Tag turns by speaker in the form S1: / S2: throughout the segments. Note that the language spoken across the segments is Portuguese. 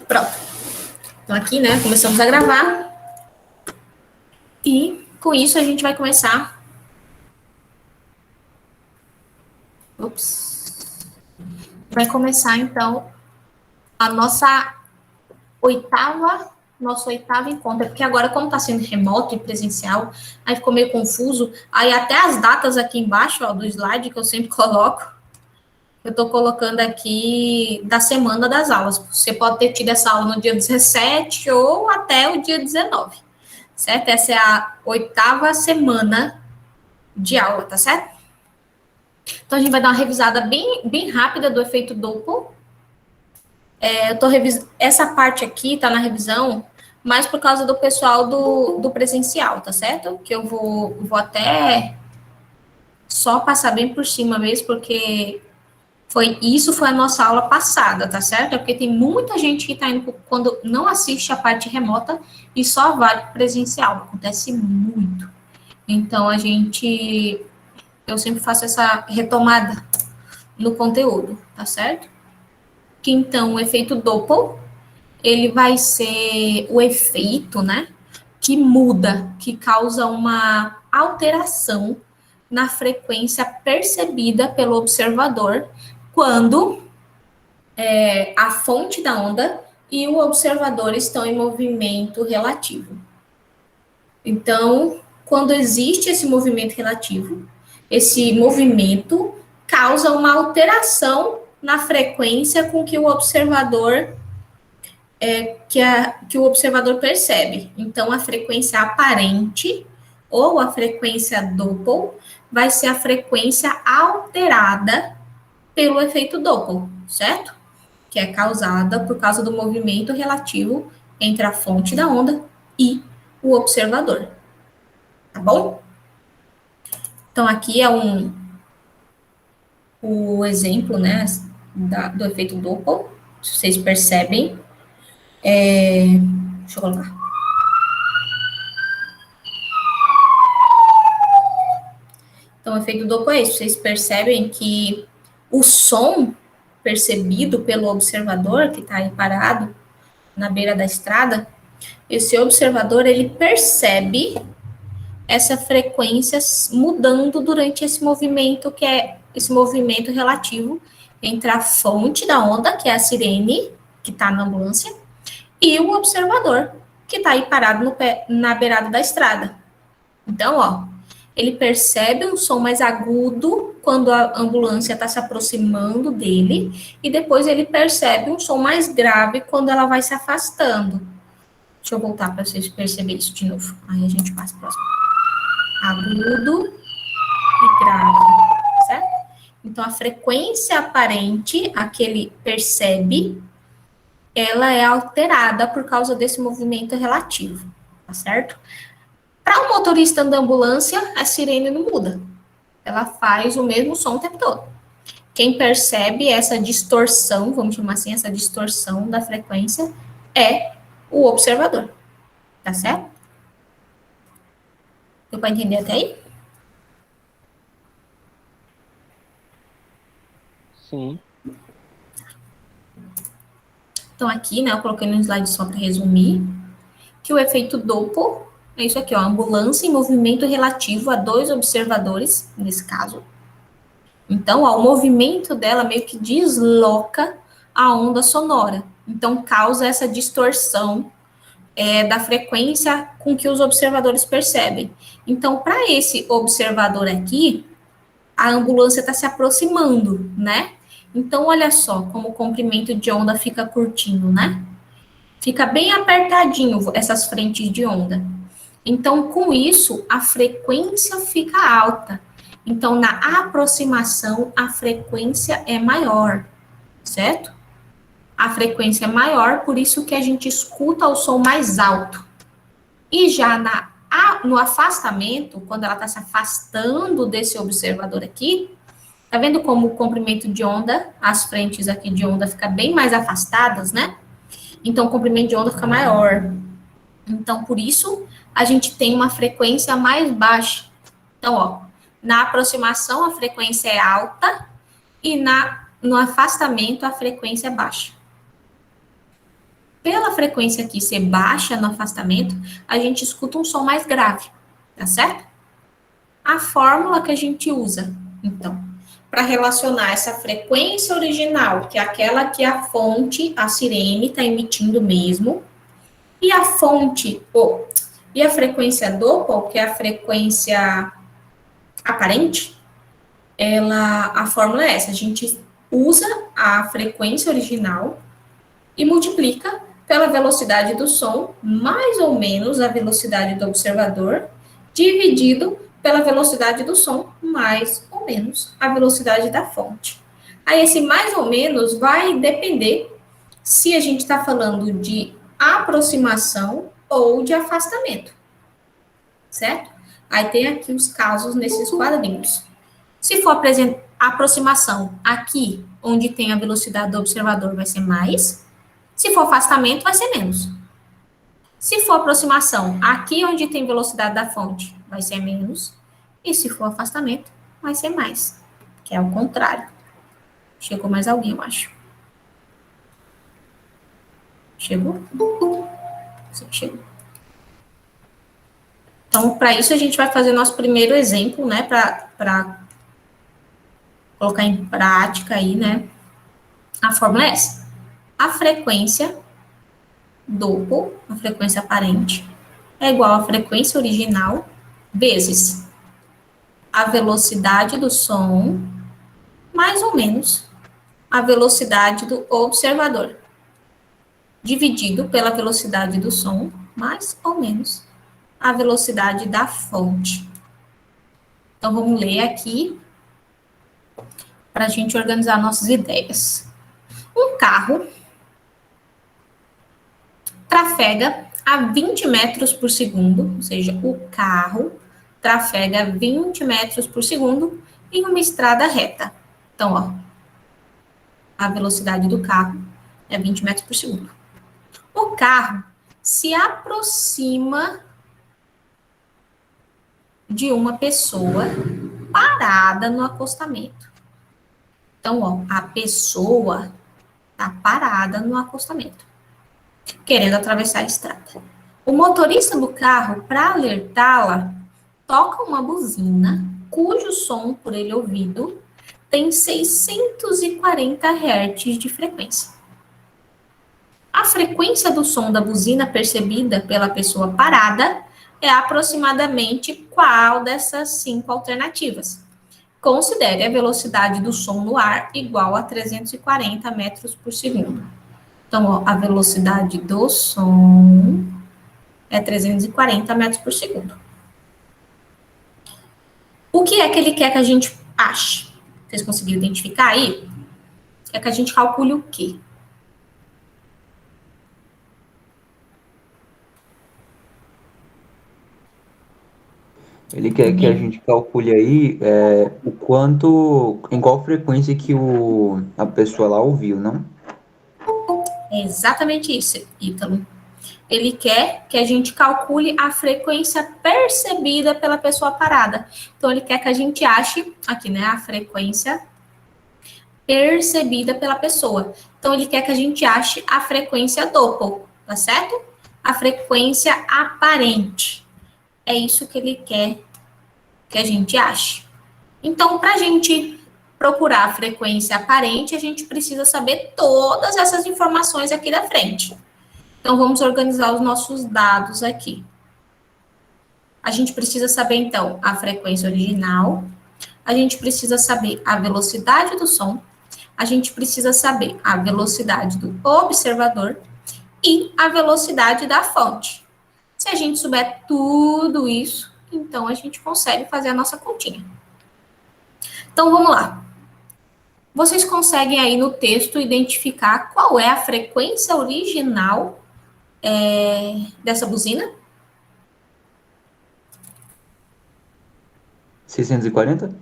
S1: Pronto. Então, aqui, né, começamos a gravar. E, com isso, a gente vai começar... Vai começar, então, a nosso oitavo encontro. Porque agora, como está sendo remoto e presencial, aí ficou meio confuso. Aí, até as datas aqui embaixo, ó, do slide, que eu sempre coloco, eu estou colocando aqui da semana das aulas. Você pode ter tido essa aula no dia 17 ou até o dia 19, certo? Essa é a oitava semana de aula, tá certo? Então, a gente vai dar uma revisada bem rápida do efeito Doppler. Essa parte aqui tá na revisão, mais por causa do pessoal do presencial, tá certo? Que eu vou até só passar bem por cima mesmo, porque isso foi a nossa aula passada, tá certo? É porque tem muita gente que tá indo quando não assiste a parte remota e só vai pro presencial. Acontece muito. Então, eu sempre faço essa retomada no conteúdo, tá certo? Que então, o efeito Doppler, ele vai ser o efeito, né, que muda, que causa uma alteração na frequência percebida pelo observador quando a fonte da onda e o observador estão em movimento relativo. Então, quando existe esse movimento relativo, esse movimento causa uma alteração na frequência com que o observador que o observador percebe. Então, a frequência aparente ou a frequência Doppler vai ser a frequência alterada pelo efeito Doppler, certo? Que é causada por causa do movimento relativo entre a fonte da onda e o observador. Tá bom? Então, aqui é o exemplo, né, do efeito Doppler. Se vocês percebem. Deixa eu colocar. Então, o efeito Doppler é isso. Vocês percebem que o som percebido pelo observador que está aí parado na beira da estrada, esse observador, ele percebe essa frequência mudando durante esse movimento, que é esse movimento relativo entre a fonte da onda, que é a sirene, que está na ambulância, e o observador, que está aí parado na beirada da estrada. Então, ó, ele percebe um som mais agudo quando a ambulância está se aproximando dele, e depois ele percebe um som mais grave quando ela vai se afastando. Deixa eu voltar para vocês perceberem isso de novo. Aí a gente passa para o próximo. Agudo e grave, certo? Então, a frequência aparente, a que ele percebe, ela é alterada por causa desse movimento relativo, tá certo? Para o motorista da ambulância, a sirene não muda. Ela faz o mesmo som o tempo todo. Quem percebe essa distorção, vamos chamar assim, essa distorção da frequência, é o observador. Tá certo? Deu para entender até aí?
S2: Sim.
S1: Então, aqui, né, eu coloquei no slide só para resumir, que o efeito Doppler é isso aqui, ó, ambulância em movimento relativo a dois observadores, nesse caso. Então, ó, o movimento dela meio que desloca a onda sonora. Então, causa essa distorção da frequência com que os observadores percebem. Então, para esse observador aqui, a ambulância está se aproximando, né? Então, olha só como o comprimento de onda fica curtinho, né? Fica bem apertadinho essas frentes de onda. Então, com isso, a frequência fica alta. Então, na aproximação, a frequência é maior, certo? A frequência é maior, por isso que a gente escuta o som mais alto. E já no afastamento, quando ela está se afastando desse observador aqui, tá vendo como o comprimento de onda, as frentes aqui de onda ficam bem mais afastadas, né? Então, o comprimento de onda fica maior. Então, por isso, a gente tem uma frequência mais baixa. Então, ó, na aproximação, a frequência é alta e no afastamento, a frequência é baixa. pela frequência aqui ser baixa no afastamento, a gente escuta um som mais grave, tá certo? A fórmula que a gente usa, então, para relacionar essa frequência original, que é aquela que a fonte, a sirene, está emitindo mesmo, e a fonte, e a frequência Doppler, que é a frequência aparente, a fórmula é essa, a gente usa a frequência original e multiplica pela velocidade do som, mais ou menos a velocidade do observador, dividido pela velocidade do som, mais ou menos a velocidade da fonte. Aí, esse mais ou menos vai depender se a gente está falando de aproximação ou de afastamento, certo? Aí tem aqui os casos nesses quadrinhos. Se for aproximação aqui, onde tem a velocidade do observador, vai ser mais. Se for afastamento, vai ser menos. Se for aproximação, aqui onde tem velocidade da fonte, vai ser menos. E se for afastamento, vai ser mais. Que é o contrário. Chegou mais alguém, eu acho. Chegou? Sim, chegou. Então, para isso, a gente vai fazer nosso primeiro exemplo, né? Para colocar em prática aí, né? A fórmula é essa. A frequência Doppler, a frequência aparente, é igual à frequência original vezes a velocidade do som, mais ou menos a velocidade do observador, dividido pela velocidade do som, mais ou menos a velocidade da fonte. Então, vamos ler aqui para a gente organizar nossas ideias. Um carro trafega a 20 metros por segundo, ou seja, o carro trafega 20 metros por segundo em uma estrada reta. Então, ó, a velocidade do carro é 20 metros por segundo. O carro se aproxima de uma pessoa parada no acostamento. Então, ó, a pessoa está parada no acostamento, querendo atravessar a estrada. O motorista do carro, para alertá-la, toca uma buzina, cujo som, por ele ouvido, tem 640 Hz de frequência. A frequência do som da buzina percebida pela pessoa parada é aproximadamente qual dessas 5 alternativas? Considere a velocidade do som no ar igual a 340 metros por segundo. Então, ó, a velocidade do som é 340 metros por segundo. O que é que ele quer que a gente ache? Vocês conseguiram identificar aí? Quer que a gente calcule o quê?
S2: Ele quer que a gente calcule aí o quanto, em qual frequência que a pessoa lá ouviu, não?
S1: É exatamente isso, Ítalo. Ele quer que a gente calcule a frequência percebida pela pessoa parada. Então, ele quer que a gente ache aqui, né, a frequência percebida pela pessoa. Então, ele quer que a gente ache a frequência Doppler, tá certo? A frequência aparente. É isso que ele quer que a gente ache. Então, para a gente procurar a frequência aparente, a gente precisa saber todas essas informações aqui da frente. Então, vamos organizar os nossos dados aqui. A gente precisa saber, então, a frequência original, a gente precisa saber a velocidade do som, a gente precisa saber a velocidade do observador e a velocidade da fonte. Se a gente souber tudo isso, então a gente consegue fazer a nossa continha. Então, vamos lá. Vocês conseguem aí no texto identificar qual é a frequência original dessa buzina?
S2: 640?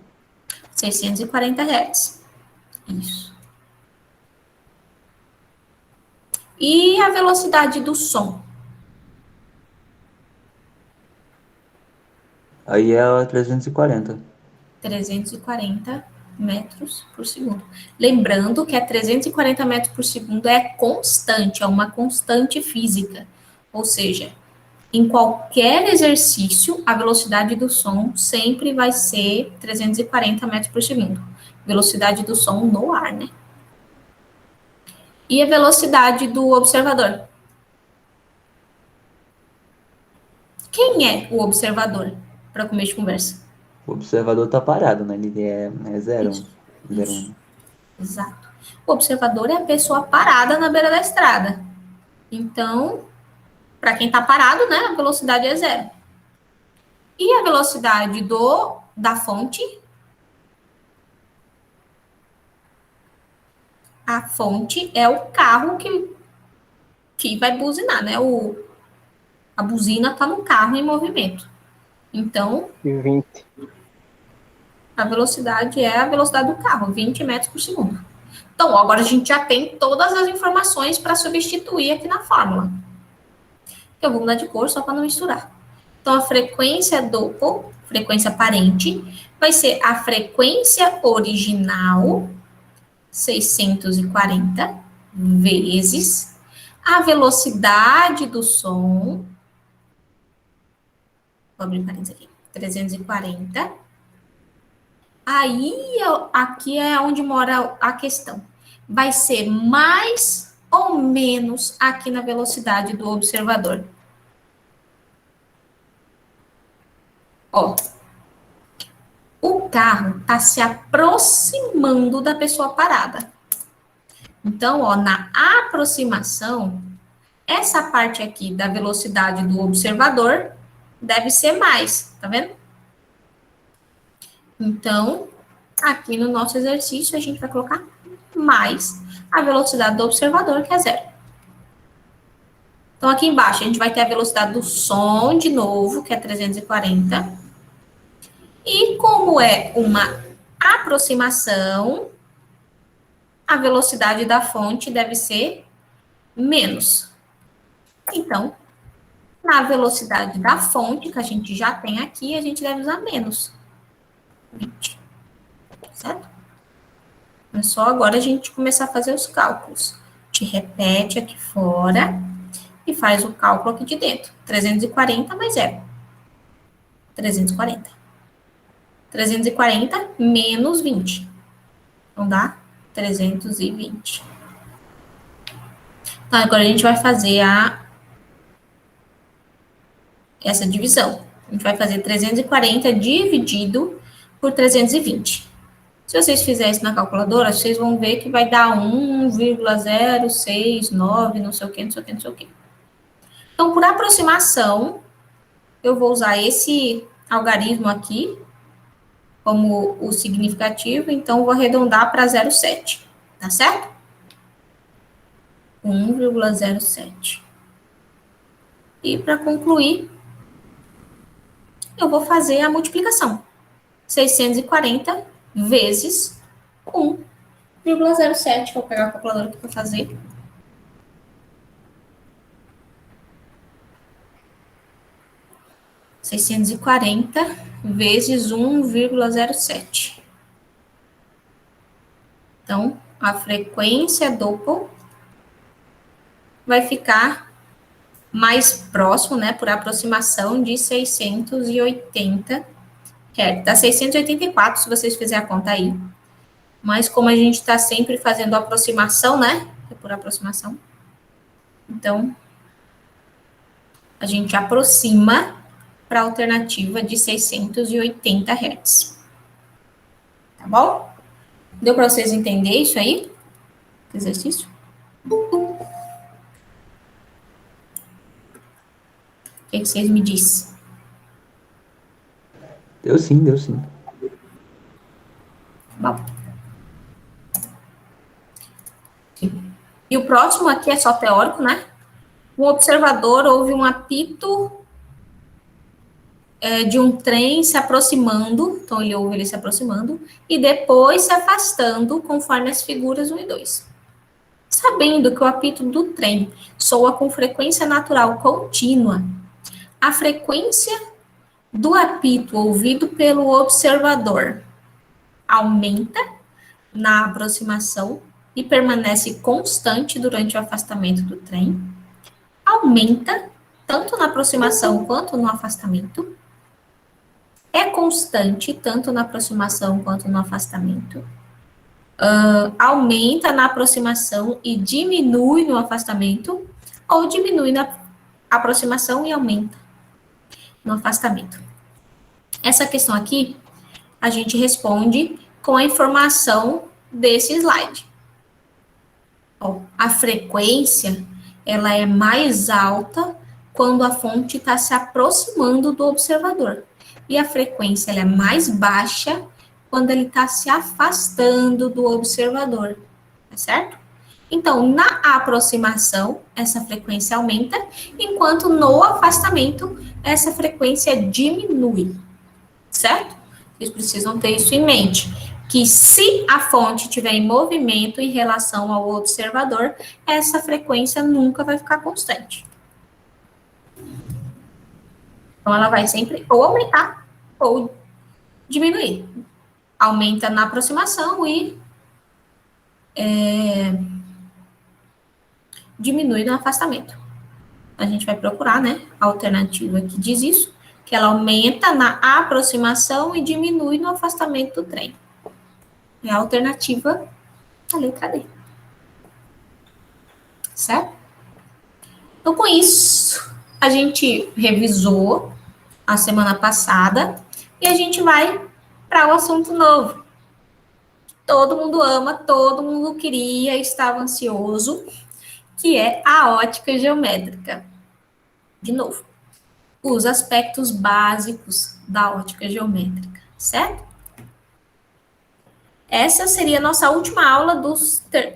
S1: 640 Hz. Isso. E a velocidade do som?
S2: Aí é 340.
S1: 340 metros por segundo. Lembrando que 340 metros por segundo é constante, é uma constante física. Ou seja, em qualquer exercício, a velocidade do som sempre vai ser 340 metros por segundo. Velocidade do som no ar, né? E a velocidade do observador? Quem é o observador para começo de conversa?
S2: O observador tá parado, né? Ele é zero,
S1: Isso,
S2: zero
S1: isso,
S2: um.
S1: exato. O observador é a pessoa parada na beira da estrada. Então, para quem está parado, né, a velocidade é zero. E a velocidade da fonte? A fonte é o carro que vai buzinar, né? A buzina está no carro em movimento. Então,
S3: 20.
S1: a velocidade é a velocidade do carro, 20 metros por segundo. Então, agora a gente já tem todas as informações para substituir aqui na fórmula. Eu vou mudar de cor só para não misturar. Então, a frequência Doppler, frequência parente, vai ser a frequência original, 640, vezes a velocidade do som, vou abrir parênteses aqui, 340. Aí, aqui é onde mora a questão. Vai ser mais ou menos aqui na velocidade do observador. Ó, o carro está se aproximando da pessoa parada. Então, ó, na aproximação, essa parte aqui da velocidade do observador deve ser mais, tá vendo? Então, aqui no nosso exercício, a gente vai colocar mais a velocidade do observador, que é zero. Então, aqui embaixo, a gente vai ter a velocidade do som, de novo, que é 340. E como é uma aproximação, a velocidade da fonte deve ser menos. Então, na velocidade da fonte, que a gente já tem aqui, a gente deve usar menos 20. Certo? É só agora a gente começar a fazer os cálculos. A gente repete aqui fora e faz o cálculo aqui de dentro. 340 mais zero. 340. 340 menos 20. Então, dá 320. Então, agora a gente vai fazer essa divisão. A gente vai fazer 340 dividido por 320. Se vocês fizerem isso na calculadora, vocês vão ver que vai dar 1,069, não sei o que, não sei o que, não sei o que. Então, por aproximação, eu vou usar esse algarismo aqui como o significativo, então vou arredondar para 0,7, tá certo? 1,07. E para concluir, eu vou fazer a multiplicação. 640 vezes 1,07. Vou pegar a calculadora aqui para fazer. (640) vezes 1,07. Então, a frequência Doppler vai ficar mais próximo, né, por aproximação de 680 Hz. Dá 684, se vocês fizerem a conta aí. Mas como a gente está sempre fazendo aproximação, né, é por aproximação. Então, a gente aproxima para a alternativa de 680 Hz. Tá bom? Deu para vocês entenderem isso aí? Exercício? O que vocês me dizem?
S2: Deu sim, deu sim.
S1: Bom. E o próximo aqui é só teórico, né? Um observador ouve um apito de um trem se aproximando, então ele ouve ele se aproximando, e depois se afastando, conforme as figuras 1 e 2. Sabendo que o apito do trem soa com frequência natural contínua, a frequência do apito ouvido pelo observador aumenta na aproximação e permanece constante durante o afastamento do trem. Aumenta tanto na aproximação quanto no afastamento. É constante tanto na aproximação quanto no afastamento. Aumenta na aproximação e diminui no afastamento, ou diminui na aproximação e aumenta no afastamento. Essa questão aqui, a gente responde com a informação desse slide. Ó, a frequência, ela é mais alta quando a fonte está se aproximando do observador. E a frequência, ela é mais baixa quando ele está se afastando do observador, tá certo? Então, na aproximação, essa frequência aumenta, enquanto no afastamento, essa frequência diminui, certo? Vocês precisam ter isso em mente, que se a fonte estiver em movimento em relação ao observador, essa frequência nunca vai ficar constante. Então, ela vai sempre ou aumentar ou diminuir. Aumenta na aproximação e diminui no afastamento. A gente vai procurar, né, a alternativa que diz isso, que ela aumenta na aproximação e diminui no afastamento do trem. É a alternativa da letra D. Certo? Então, com isso, a gente revisou a semana passada e a gente vai para o assunto novo. Todo mundo ama, todo mundo queria, estava ansioso, que é a ótica geométrica. De novo, os aspectos básicos da ótica geométrica, certo? Essa seria a nossa última aula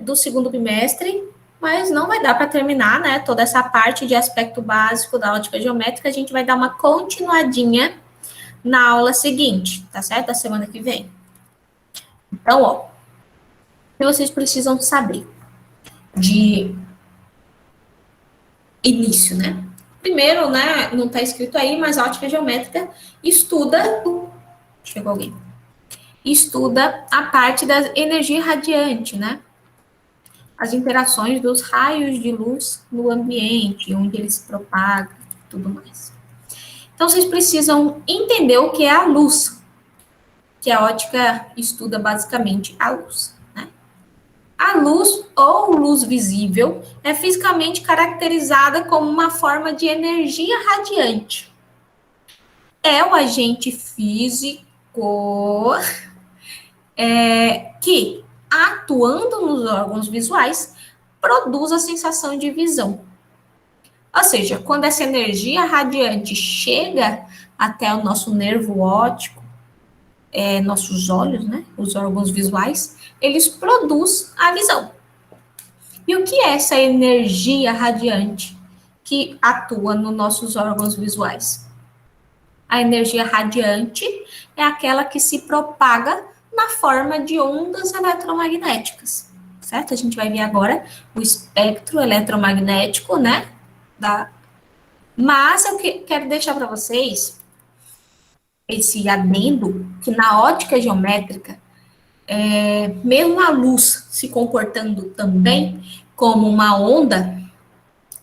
S1: do segundo bimestre, mas não vai dar para terminar, né? Toda essa parte de aspecto básico da ótica geométrica, a gente vai dar uma continuadinha na aula seguinte, tá certo? Da semana que vem. Então, ó, o que vocês precisam saber de início, né? Primeiro, né, não está escrito aí, mas a ótica geométrica estuda... Chegou alguém. Estuda a parte da energia radiante, né? As interações dos raios de luz no ambiente, onde eles se propagam, tudo mais. Então, vocês precisam entender o que é a luz, que a ótica estuda basicamente a luz, né? A luz, ou luz visível, é fisicamente caracterizada como uma forma de energia radiante. É o agente físico que, atuando nos órgãos visuais, produz a sensação de visão. Ou seja, quando essa energia radiante chega até o nosso nervo óptico, nossos olhos, né, os órgãos visuais, eles produzem a visão. E o que é essa energia radiante que atua nos nossos órgãos visuais? A energia radiante é aquela que se propaga na forma de ondas eletromagnéticas, certo? A gente vai ver agora o espectro eletromagnético, né? Mas eu quero deixar para vocês esse adendo que na ótica geométrica, mesmo a luz se comportando também como uma onda,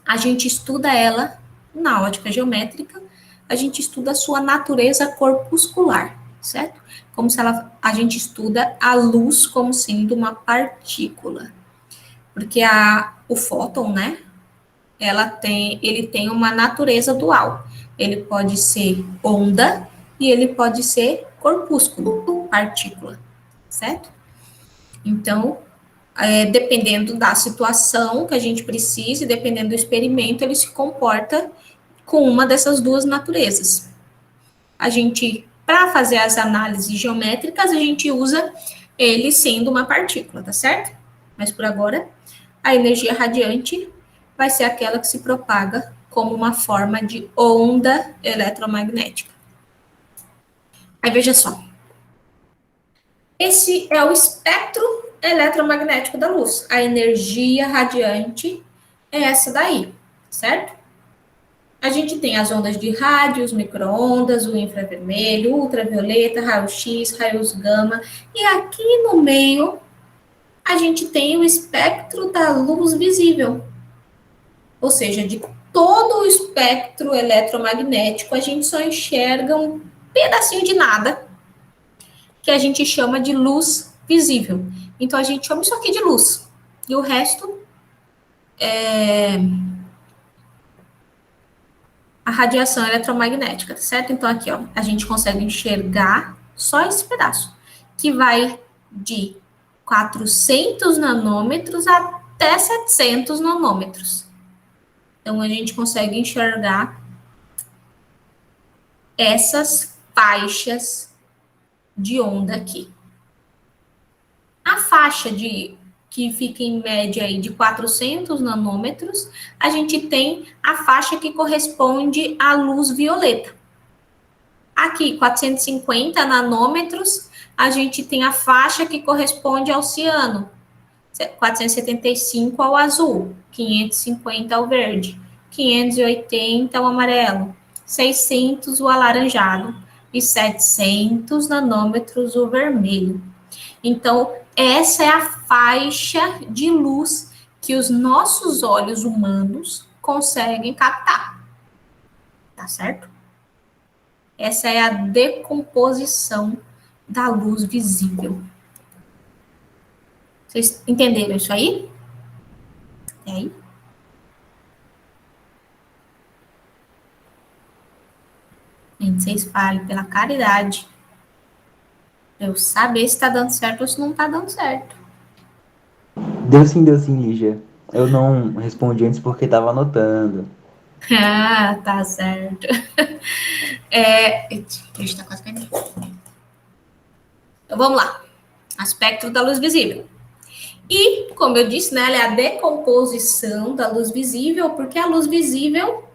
S1: a gente estuda ela na ótica geométrica, a gente estuda a sua natureza corpuscular, certo? Como se a gente estuda a luz como sendo uma partícula. Porque o fóton, né? Ele tem uma natureza dual. Ele pode ser onda e ele pode ser corpúsculo, partícula, certo? Então, dependendo da situação que a gente precise, dependendo do experimento, ele se comporta com uma dessas duas naturezas. Para fazer as análises geométricas, a gente usa ele sendo uma partícula, tá certo? Mas por agora, a energia radiante vai ser aquela que se propaga como uma forma de onda eletromagnética. Aí veja só. Esse é o espectro eletromagnético da luz. A energia radiante é essa daí, certo? A gente tem as ondas de rádio, os micro-ondas, o infravermelho, ultravioleta, raio-x, raios gama. E aqui no meio, a gente tem o espectro da luz visível. Ou seja, de todo o espectro eletromagnético, a gente só enxerga um pedacinho de nada, que a gente chama de luz visível. Então, a gente chama isso aqui de luz. E o resto é a radiação eletromagnética, tá certo? Então, aqui, ó, a gente consegue enxergar só esse pedaço, que vai de 400 nanômetros até 700 nanômetros. Então, a gente consegue enxergar essas faixas de onda aqui. A faixa que fica em média aí de 400 nanômetros, a gente tem a faixa que corresponde à luz violeta. Aqui, 450 nanômetros, a gente tem a faixa que corresponde ao ciano. 475 ao azul, 550 ao verde, 580 ao amarelo, 600 o alaranjado e 700 nanômetros o vermelho. Então, essa é a faixa de luz que os nossos olhos humanos conseguem captar. Tá certo? Essa é a decomposição da luz visível. Vocês entenderam isso aí? É aí? Gente, vocês falem pela caridade. Pra eu saber se tá dando certo ou se não tá dando certo.
S2: Deu sim, Lígia. Eu não respondi antes porque tava anotando.
S1: Ah, tá certo. Deixa eu quase caindo. Então, vamos lá. Aspecto da luz visível. E, como eu disse, né, ela é a decomposição da luz visível, porque a luz visível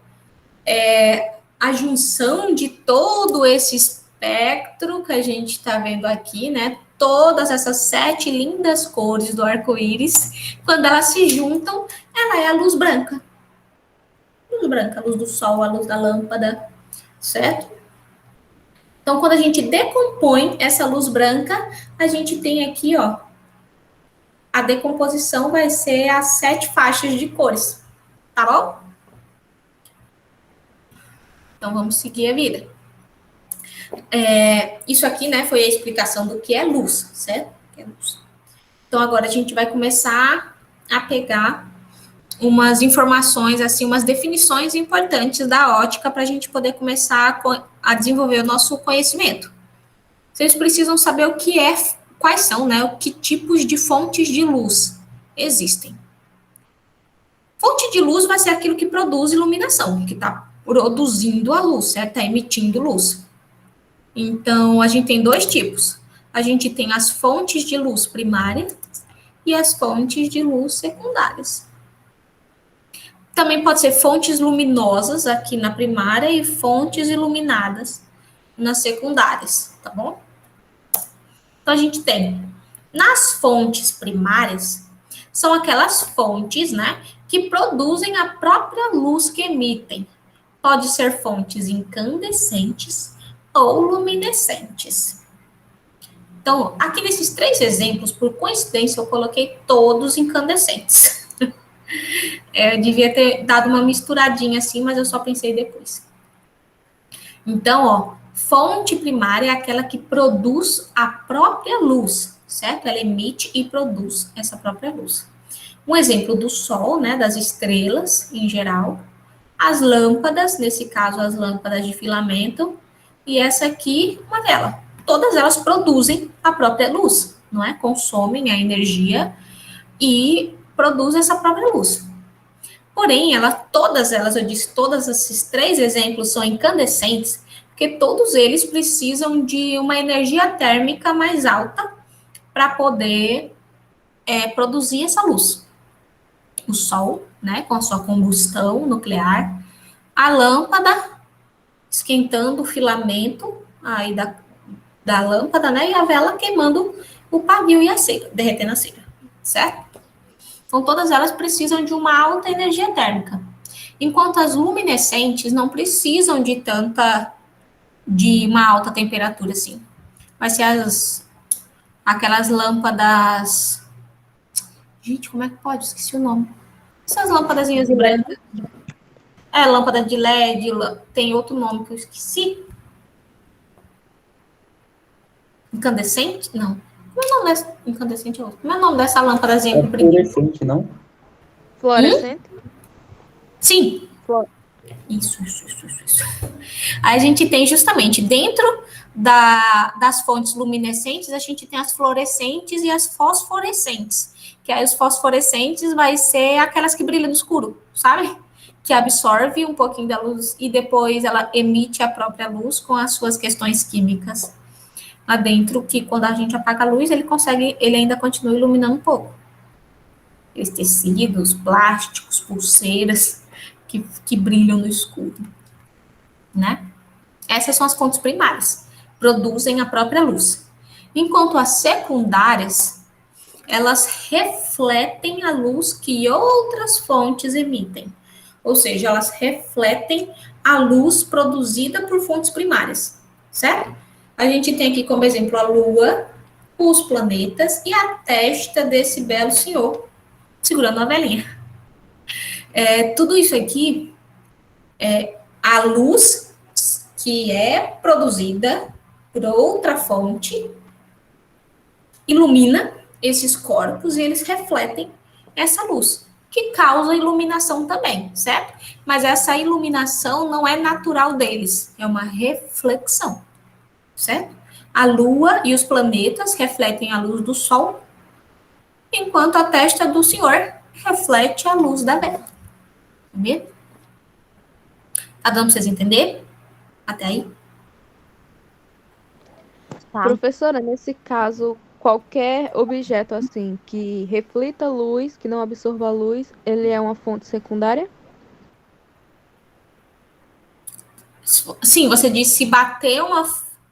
S1: é a junção de todo esse espectro que a gente está vendo aqui, né? Todas essas 7 lindas cores do arco-íris, quando elas se juntam, ela é a luz branca. Luz branca, a luz do sol, a luz da lâmpada, certo? Então, quando a gente decompõe essa luz branca, a gente tem aqui, ó, a decomposição vai ser as 7 faixas de cores, tá bom? Então, vamos seguir a vida. Isso aqui, né, foi a explicação do que é luz, certo? Que é luz. Então, agora a gente vai começar a pegar umas informações, assim, umas definições importantes da ótica para a gente poder começar a desenvolver o nosso conhecimento. Vocês precisam saber o que é, quais são, né, o que tipos de fontes de luz existem. Fonte de luz vai ser aquilo que produz iluminação, que está produzindo a luz, certo? Está emitindo luz. Então, a gente tem 2 tipos. A gente tem as fontes de luz primárias e as fontes de luz secundárias. Também pode ser fontes luminosas aqui na primária e fontes iluminadas nas secundárias, tá bom? Então, a gente tem, nas fontes primárias, são aquelas fontes, né, que produzem a própria luz que emitem. Pode ser fontes incandescentes ou luminescentes. Então, aqui nesses 3 exemplos, por coincidência, eu coloquei todos incandescentes. Eu devia ter dado uma misturadinha assim, mas eu só pensei depois. Então, ó, fonte primária é aquela que produz a própria luz, certo? Ela emite e produz essa própria luz. Um exemplo do Sol, né, das estrelas em geral, as lâmpadas, nesse caso as lâmpadas de filamento, e essa aqui, uma dela. Todas elas produzem a própria luz, não é? Consomem a energia e produzem essa própria luz. Porém, todas elas, eu disse, todos esses 3 exemplos são incandescentes, porque todos eles precisam de uma energia térmica mais alta para poder produzir essa luz. O Sol, né, com a sua combustão nuclear, a lâmpada esquentando o filamento aí da lâmpada, né, e a vela queimando o pavio e a cera, derretendo a cera, certo? Então, todas elas precisam de uma alta energia térmica. Enquanto as luminescentes não precisam de uma alta temperatura, assim. Vai ser aquelas lâmpadas. Gente, como é que pode? Esqueci o nome. Essas lâmpadazinhas
S3: De LED.
S1: brancas. Lâmpada de LED, tem outro nome que eu esqueci. Incandescente? Não. Como é o nome dessa? Incandescente é outro. Como é o nome dessa lâmpadazinha
S2: É
S1: comprimida?
S2: fluorescente, não?
S3: Fluorescente?
S1: Sim. Isso. Aí a gente tem justamente dentro das fontes luminescentes, a gente tem as fluorescentes e as fosforescentes. Que aí os fosforescentes vai ser aquelas que brilham no escuro, sabe? Que absorve um pouquinho da luz e depois ela emite a própria luz com as suas questões químicas lá dentro, que quando a gente apaga a luz, ele ainda continua iluminando um pouco. Aqueles tecidos, plásticos, pulseiras que brilham no escuro, né? Essas são as fontes primárias, produzem a própria luz. Enquanto as secundárias, elas refletem a luz que outras fontes emitem. Ou seja, elas refletem a luz produzida por fontes primárias, certo? A gente tem aqui como exemplo a Lua, os planetas e a testa desse belo senhor segurando uma velhinha. Tudo isso aqui é a luz que é produzida por outra fonte, ilumina esses corpos e eles refletem essa luz, que causa iluminação também, certo? Mas essa iluminação não é natural deles, é uma reflexão, certo? A Lua e os planetas refletem a luz do Sol, enquanto a testa do Senhor reflete a luz da vela. Entendeu? Tá dando para vocês entenderem? Até aí?
S4: Tá.
S3: Professora, nesse caso, qualquer objeto assim que reflita luz, que não absorva luz, ele é uma fonte secundária?
S1: Sim, você disse se bater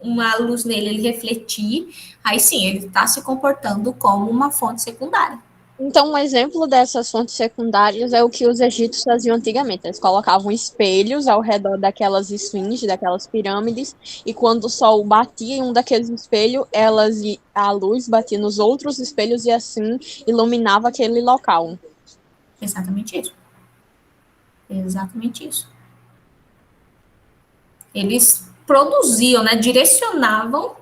S1: uma luz nele, ele refletir, aí sim, ele está se comportando como uma fonte secundária.
S4: Então, um exemplo dessas fontes secundárias é o que os egípcios faziam antigamente. Eles colocavam espelhos ao redor daquelas esfinges, daquelas pirâmides, e quando o sol batia em um daqueles espelhos, a luz batia nos outros espelhos e assim iluminava aquele local.
S1: Exatamente isso. Exatamente isso. Eles produziam, né, direcionavam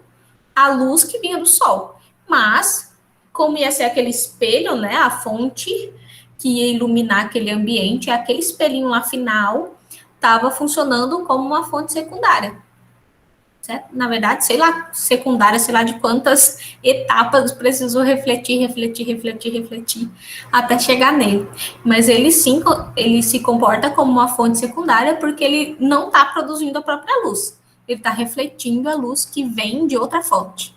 S1: a luz que vinha do sol. Mas, como ia ser aquele espelho, né, a fonte que ia iluminar aquele ambiente, aquele espelhinho lá final estava funcionando como uma fonte secundária. Certo? Na verdade, sei lá, secundária, sei lá de quantas etapas precisou refletir, até chegar nele. Mas ele sim, ele se comporta como uma fonte secundária porque ele não está produzindo a própria luz. Ele está refletindo a luz que vem de outra fonte.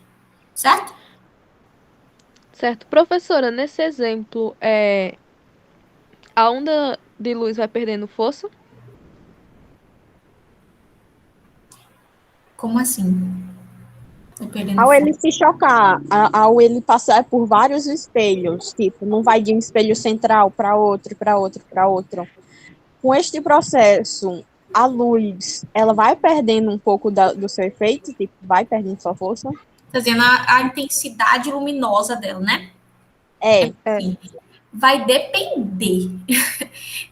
S1: Certo?
S3: Certo. Professora, nesse exemplo, a onda de luz vai perdendo força?
S1: Como assim? Tô perdendo
S4: Ao ele
S1: foco.
S4: se chocar, ao ele passar por vários espelhos, tipo, não vai de um espelho central para outro, para outro, para outro. Com este processo, a luz, ela vai perdendo um pouco do seu efeito, tipo, vai perdendo sua força.
S1: Fazendo a intensidade luminosa dela, né?
S4: É,
S1: Sim. Vai depender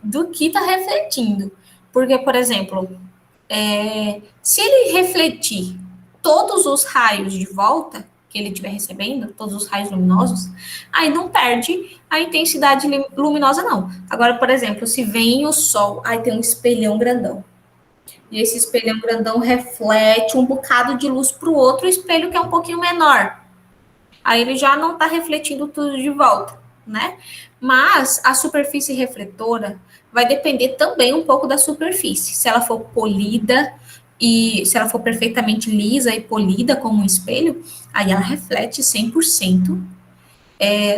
S1: do que está refletindo. Porque, por exemplo, se ele refletir todos os raios de volta que ele estiver recebendo, todos os raios luminosos, aí não perde a intensidade luminosa, não. Agora, por exemplo, se vem o sol, aí tem um espelhão grandão. E esse espelhão grandão reflete um bocado de luz para o outro espelho que é um pouquinho menor. Aí ele já não está refletindo tudo de volta, né? Mas a superfície refletora vai depender também um pouco da superfície. Se ela for polida e se ela for perfeitamente lisa e polida como um espelho, aí ela reflete 100%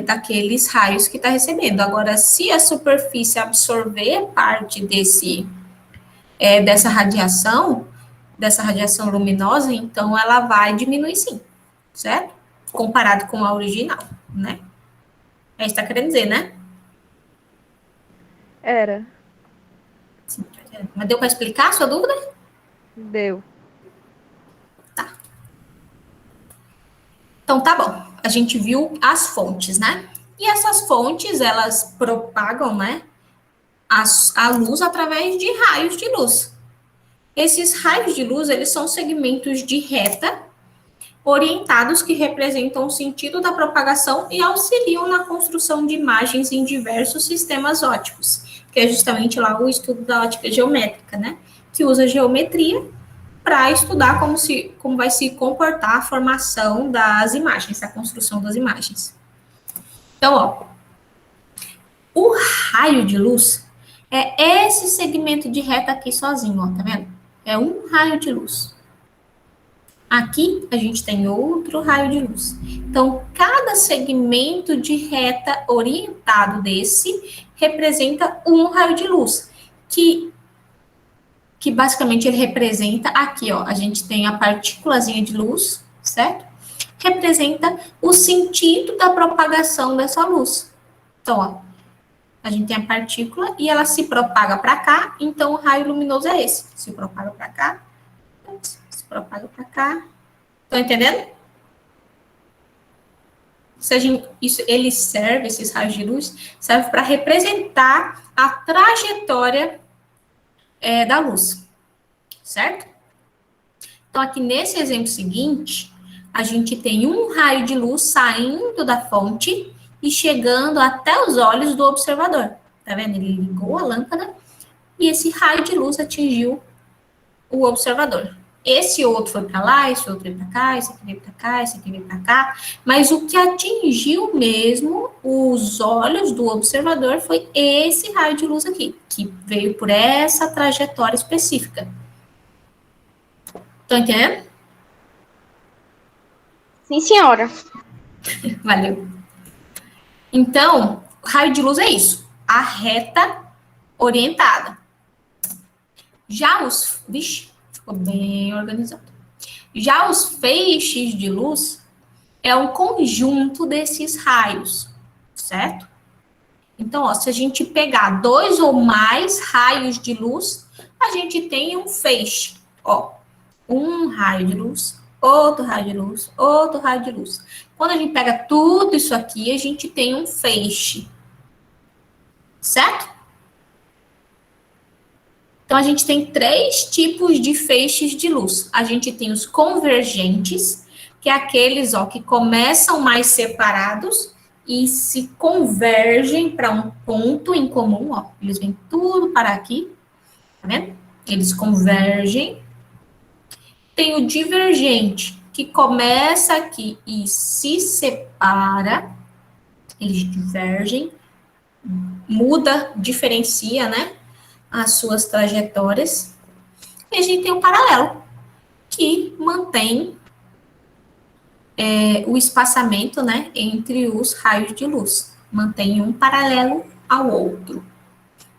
S1: daqueles raios que está recebendo. Agora, se a superfície absorver parte dessa radiação luminosa, então ela vai diminuir sim, certo? Comparado com a original, né? É isso que está querendo dizer, né?
S3: Era.
S1: Sim, mas deu para explicar a sua dúvida?
S3: Deu.
S1: Então, tá bom. A gente viu as fontes, né? E essas fontes, elas propagam, né, a luz através de raios de luz. Esses raios de luz, eles são segmentos de reta orientados que representam o sentido da propagação e auxiliam na construção de imagens em diversos sistemas ópticos, que é justamente lá o estudo da ótica geométrica, né? Que usa geometria para estudar como vai se comportar a formação das imagens, a construção das imagens. Então, ó, o raio de luz é esse segmento de reta aqui sozinho, ó, tá vendo? É um raio de luz. Aqui a gente tem outro raio de luz. Então, cada segmento de reta orientado desse representa um raio de luz, que basicamente ele representa aqui, ó, a gente tem a partículazinha de luz, certo? Representa o sentido da propagação dessa luz. Então, ó, a gente tem a partícula e ela se propaga para cá, então o raio luminoso é esse. Se propaga para cá, se propaga para cá. Estão entendendo? Esses raios de luz, serve para representar a trajetória da luz, certo? Então, aqui nesse exemplo seguinte, a gente tem um raio de luz saindo da fonte e chegando até os olhos do observador. Tá vendo? Ele ligou a lâmpada e esse raio de luz atingiu o observador. Esse outro foi para lá, esse outro veio para cá, esse aqui veio para cá, esse aqui veio para cá, mas o que atingiu mesmo os olhos do observador foi esse raio de luz aqui, que veio por essa trajetória específica. Estão entendendo?
S4: Sim, senhora.
S1: Valeu. Então, raio de luz é isso, a reta orientada. Já os... Vixe, ficou bem organizado. Já os feixes de luz é um conjunto desses raios, certo? Então, ó, se a gente pegar 2 ou mais raios de luz, a gente tem um feixe. Ó, um raio de luz, outro raio de luz, outro raio de luz. Quando a gente pega tudo isso aqui, a gente tem um feixe. Certo? Então, a gente tem 3 tipos de feixes de luz. A gente tem os convergentes, que é aqueles, ó, que começam mais separados e se convergem para um ponto em comum, ó. Eles vêm tudo para aqui, tá vendo? Eles convergem. Tem o divergente, que começa aqui e se separa. Eles divergem, muda, diferencia, né, as suas trajetórias. E a gente tem o paralelo, que mantém o espaçamento, né, entre os raios de luz. Mantém um paralelo ao outro.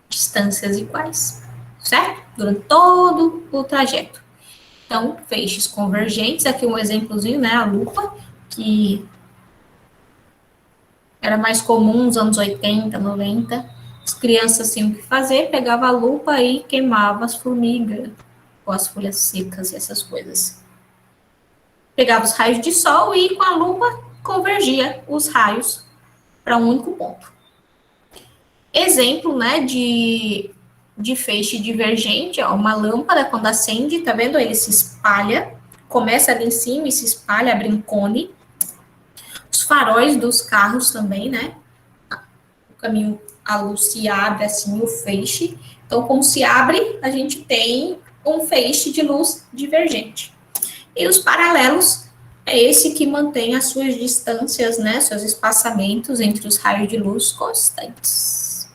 S1: Distâncias iguais, certo? Durante todo o trajeto. Então, feixes convergentes, aqui um exemplozinho, né, a lupa, que era mais comum nos anos 80, 90. As crianças tinham o que fazer, pegava a lupa e queimava as formigas, ou as folhas secas e essas coisas. Pegava os raios de sol e com a lupa convergia os raios para um único ponto. Exemplo, né, de feixe divergente, ó, uma lâmpada quando acende, tá vendo? Ele se espalha, começa ali em cima e se espalha, abre um cone. Os faróis dos carros também, né? O caminho, a luz se abre assim, o feixe. Então, como se abre, a gente tem um feixe de luz divergente. E os paralelos é esse que mantém as suas distâncias, né? Seus espaçamentos entre os raios de luz constantes.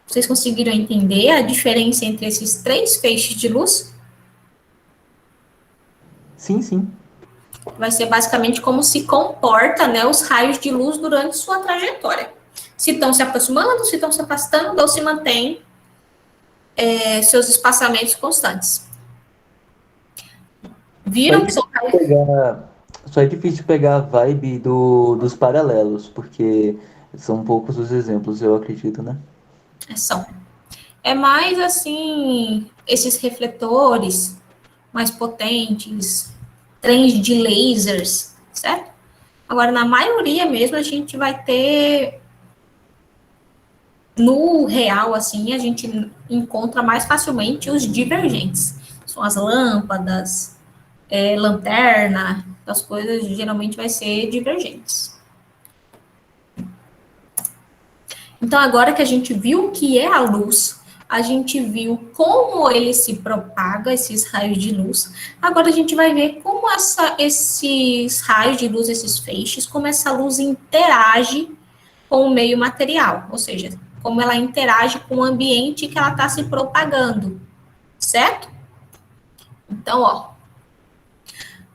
S1: Vocês conseguiram entender a diferença entre esses 3 feixes de luz?
S2: Sim, sim.
S1: Vai ser basicamente como se comporta, né, os raios de luz durante sua trajetória. Se estão se aproximando, se estão se afastando, ou se mantém seus espaçamentos constantes. Viram que são raios?
S2: Só é difícil pegar a vibe dos paralelos, porque são poucos os exemplos, eu acredito, né?
S1: São. é mais assim, esses refletores mais potentes, trens de lasers, certo? Agora, na maioria mesmo, a gente vai ter, no real, assim, a gente encontra mais facilmente os divergentes. São as lâmpadas, lanterna, as coisas geralmente vai ser divergentes. Então, agora que a gente viu o que é a luz, a gente viu como ele se propaga, esses raios de luz. Agora a gente vai ver como esses raios de luz, esses feixes, como essa luz interage com o meio material, ou seja, como ela interage com o ambiente que ela está se propagando, certo? Então, ó,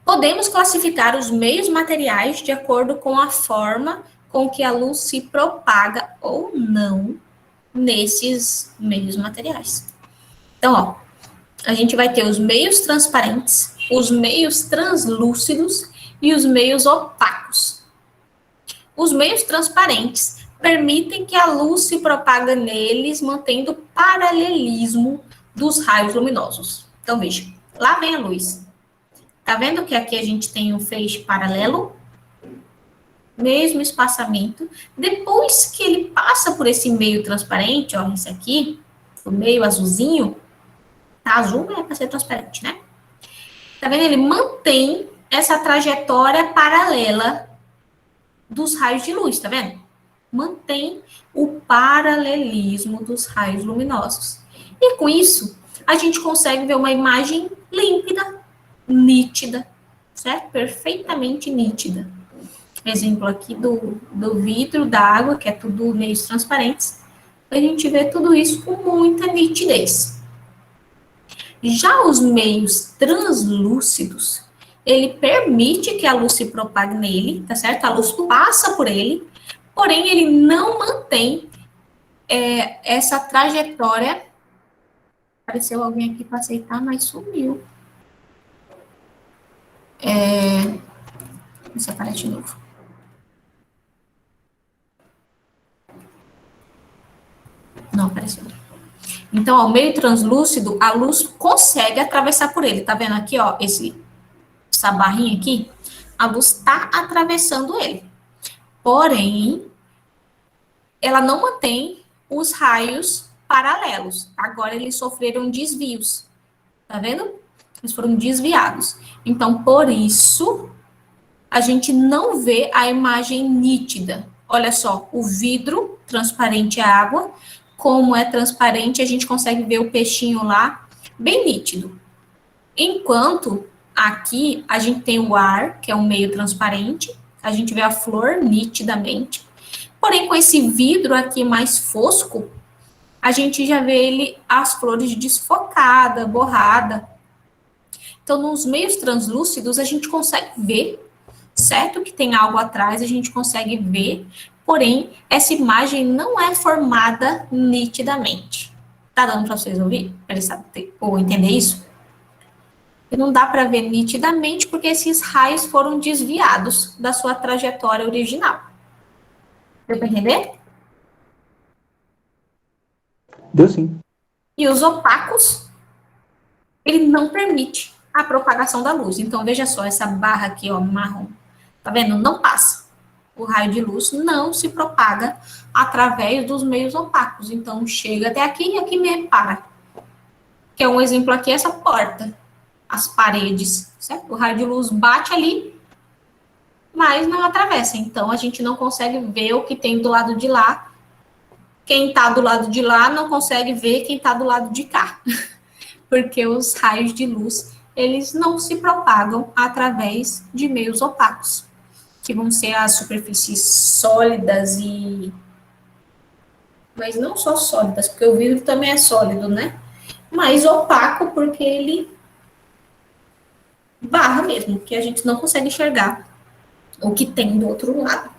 S1: podemos classificar os meios materiais de acordo com a forma com que a luz se propaga ou não nesses meios materiais. Então, ó, a gente vai ter os meios transparentes, os meios translúcidos e os meios opacos. Os meios transparentes permitem que a luz se propague neles, mantendo o paralelismo dos raios luminosos. Então, veja, lá vem a luz. Tá vendo que aqui a gente tem um feixe paralelo? Mesmo espaçamento. Depois que ele passa por esse meio transparente, ó, esse aqui, o meio azulzinho, tá azul é para ser transparente, né? Tá vendo? Ele mantém essa trajetória paralela dos raios de luz, tá vendo? Mantém o paralelismo dos raios luminosos. E com isso, a gente consegue ver uma imagem límpida, nítida, certo? Perfeitamente nítida. Exemplo aqui do vidro, da água, que é tudo meios transparentes. A gente vê tudo isso com muita nitidez. Já os meios translúcidos, ele permite que a luz se propague nele, tá certo? A luz passa por ele, porém ele não mantém essa trajetória. Apareceu alguém aqui para aceitar, mas sumiu. Deixa eu aparecer de novo. Não apareceu. Então, ó, o meio translúcido, a luz consegue atravessar por ele. Tá vendo aqui, ó, essa barrinha aqui? A luz está atravessando ele. Porém, ela não mantém os raios paralelos. Agora, eles sofreram desvios. Tá vendo? Eles foram desviados. Então, por isso, a gente não vê a imagem nítida. Olha só, o vidro transparente é água. Como é transparente, a gente consegue ver o peixinho lá bem nítido. Enquanto aqui a gente tem o ar, que é um meio transparente, a gente vê a flor nitidamente. Porém, com esse vidro aqui mais fosco, a gente já vê as flores desfocada, borrada. Então, nos meios translúcidos, a gente consegue ver, certo? Que tem algo atrás, a gente consegue ver. Porém, essa imagem não é formada nitidamente. Tá dando para vocês ouvir? Ou entender isso? E não dá para ver nitidamente porque esses raios foram desviados da sua trajetória original. Deu para entender?
S2: Deu sim.
S1: E os opacos, ele não permite a propagação da luz. Então, veja só, essa barra aqui, ó, marrom. Tá vendo? Não passa. O raio de luz não se propaga através dos meios opacos. Então, chega até aqui e aqui mesmo para. Que é um exemplo aqui, essa porta. As paredes, certo? O raio de luz bate ali, mas não atravessa. Então, a gente não consegue ver o que tem do lado de lá. Quem está do lado de lá não consegue ver quem está do lado de cá. Porque os raios de luz, eles não se propagam através de meios opacos, que vão ser as superfícies sólidas mas não só sólidas, porque o vidro também é sólido, né? Mas opaco, porque ele barra mesmo, que a gente não consegue enxergar o que tem do outro lado.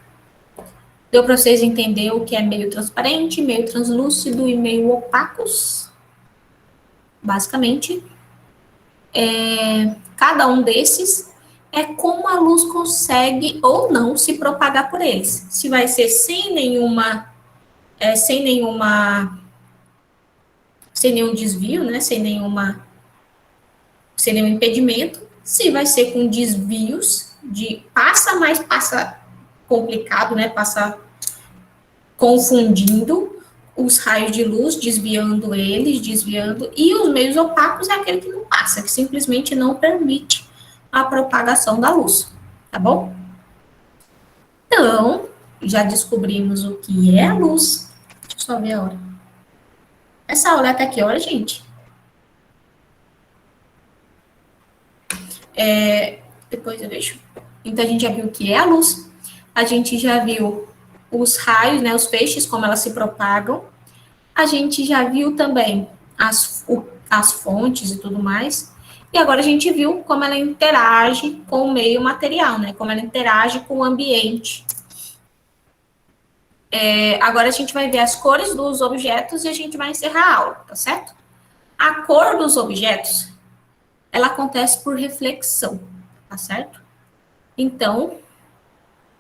S1: Deu para vocês entenderem o que é meio transparente, meio translúcido e meio opacos? Basicamente, cada um desses é como a luz consegue ou não se propagar por eles. Se vai ser sem nenhuma sem nenhum desvio, né? Sem nenhum impedimento. Se vai ser com desvios mas passa complicado, né? Passa confundindo os raios de luz, desviando, e os meios opacos é aquele que não passa, que simplesmente não permite a propagação da luz, tá bom? Então, já descobrimos o que é a luz. Deixa eu só ver a hora. Essa aula é até que hora, gente? Depois eu vejo. Então, a gente já viu o que é a luz. A gente já viu os raios, né, os feixes, como elas se propagam. A gente já viu também as fontes e tudo mais. E agora a gente viu como ela interage com o meio material, né? Como ela interage com o ambiente. Agora a gente vai ver as cores dos objetos e a gente vai encerrar a aula, tá certo? A cor dos objetos, ela acontece por reflexão, tá certo? Então,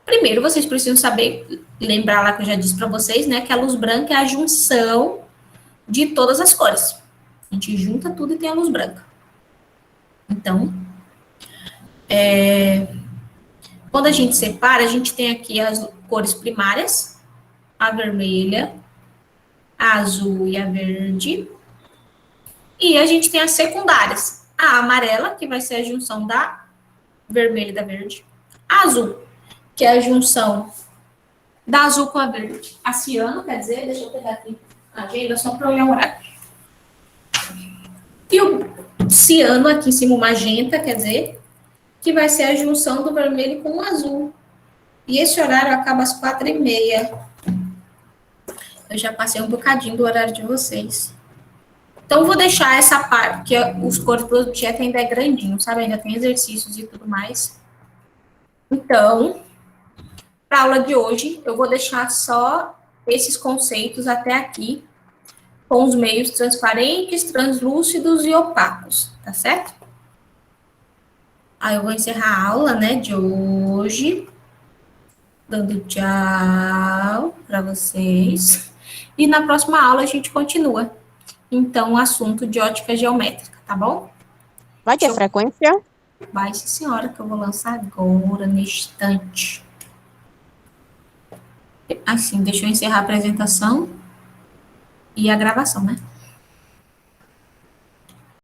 S1: primeiro vocês precisam saber, lembrar lá que eu já disse para vocês, né, que a luz branca é a junção de todas as cores. A gente junta tudo e tem a luz branca. Então, quando a gente separa, a gente tem aqui as cores primárias, a vermelha, a azul e a verde. E a gente tem as secundárias, a amarela, que vai ser a junção da vermelha e da verde. A azul, que é a junção da azul com a verde. A ciano, quer dizer, deixa eu pegar aqui a agenda só para olhar o horário. E o ciano, aqui em cima, o magenta, quer dizer, que vai ser a junção do vermelho com o azul. E esse horário acaba às 4h30. Eu já passei um bocadinho do horário de vocês. Então, vou deixar essa parte, que os cores do objeto ainda é grandinho, sabe? Ainda tem exercícios e tudo mais. Então, para a aula de hoje, eu vou deixar só esses conceitos até aqui, com os meios transparentes, translúcidos e opacos, tá certo? Aí eu vou encerrar a aula, né, de hoje, dando tchau para vocês. E na próxima aula a gente continua. Então, o assunto de ótica geométrica, tá bom?
S4: Vai ter frequência?
S1: Vai, sim, senhora, que eu vou lançar agora, neste instante. Assim, deixa eu encerrar a apresentação e a gravação, né?